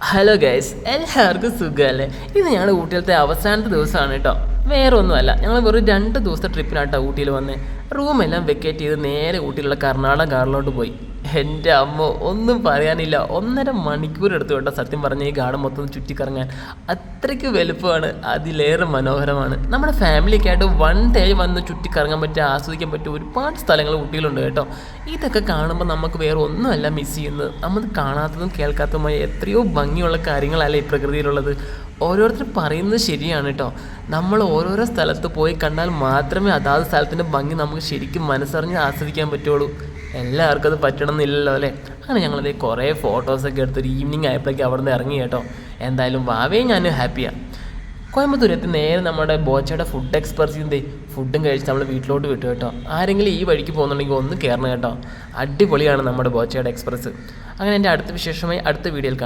Hello guys, എല്ലാവർക്കും സുഖമല്ലേ? ഇത് ഞങ്ങളുടെ ഊട്ടിയിലത്തെ അവസാനത്തെ ദിവസമാണ് കേട്ടോ. വേറെ ഒന്നുമല്ല, ഞങ്ങൾ വെറും 2 ദിവസത്തെ ട്രിപ്പിനാട്ടോ ഊട്ടിയിൽ വന്ന് റൂമെല്ലാം വെക്കേറ്റ് ചെയ്ത് നേരെ ഊട്ടിയിലുള്ള കർണാടക ഗാർഡനിലോട്ട് പോയി. എൻ്റെ അമ്മ ഒന്നും പറയാനില്ല, 1.5 മണിക്കൂർ എടുത്തു കേട്ടോ സത്യം പറഞ്ഞ ഈ ഗാർഡൻ മൊത്തം ചുറ്റിക്കറങ്ങാൻ. അത്രയ്ക്ക് വലുപ്പമാണ്, അതിലേറെ മനോഹരമാണ്. നമ്മുടെ ഫാമിലിയൊക്കെ ആയിട്ട് 1 ഡേ വന്ന് ചുറ്റിക്കറങ്ങാൻ പറ്റുക, ആസ്വദിക്കാൻ പറ്റിയ ഒരുപാട് സ്ഥലങ്ങൾ ഊട്ടിയിലുണ്ട് കേട്ടോ. ഇതൊക്കെ കാണുമ്പോൾ നമുക്ക് വേറെ ഒന്നുമല്ല മിസ് ചെയ്യുന്നത്. നമ്മൾ കാണാത്തതും കേൾക്കാത്തതുമായ എത്രയോ ഭംഗിയുള്ള കാര്യങ്ങളല്ലേ ഈ പ്രകൃതിയിലുള്ളത്. ഓരോരുത്തർ പറയുന്നത് ശരിയാണ് കേട്ടോ. നമ്മൾ ഓരോരോ സ്ഥലത്ത് പോയി കണ്ടാൽ മാത്രമേ അതാത് സ്ഥലത്തിൻ്റെ ഭംഗി നമുക്ക് ശരിക്കും മനസ്സറിഞ്ഞ് ആസ്വദിക്കാൻ പറ്റുള്ളൂ. എല്ലാവർക്കും അത് പറ്റണമെന്നില്ലല്ലോ അല്ലേ? അങ്ങനെ ഞങ്ങളത് കുറേ ഫോട്ടോസൊക്കെ എടുത്തൊരു ഈവനിങ് ആയപ്പോഴേക്കും അവിടെ നിന്ന് ഇറങ്ങി കേട്ടോ. എന്തായാലും വാവേ ഞാനും ഹാപ്പിയാണ്. കോയമ്പത്തൂരെത്തി നേരെ നമ്മുടെ ബോച്ചയുടെ ഫുഡ് എക്സ്പെർസിൻ്റെ ഫുഡും കഴിച്ച് നമ്മൾ വീട്ടിലോട്ട് വിട്ടു കേട്ടോ. ആരെങ്കിലും ഈ വഴിക്ക് പോകുന്നുണ്ടെങ്കിൽ ഒന്ന് കയറണം കേട്ടോ. അടിപൊളിയാണ് നമ്മുടെ ബോച്ചയുടെ എക്സ്പ്രസ്. അങ്ങനെ എൻ്റെ അടുത്ത വിശേഷമായി അടുത്ത വീഡിയോയിൽ കാണാം.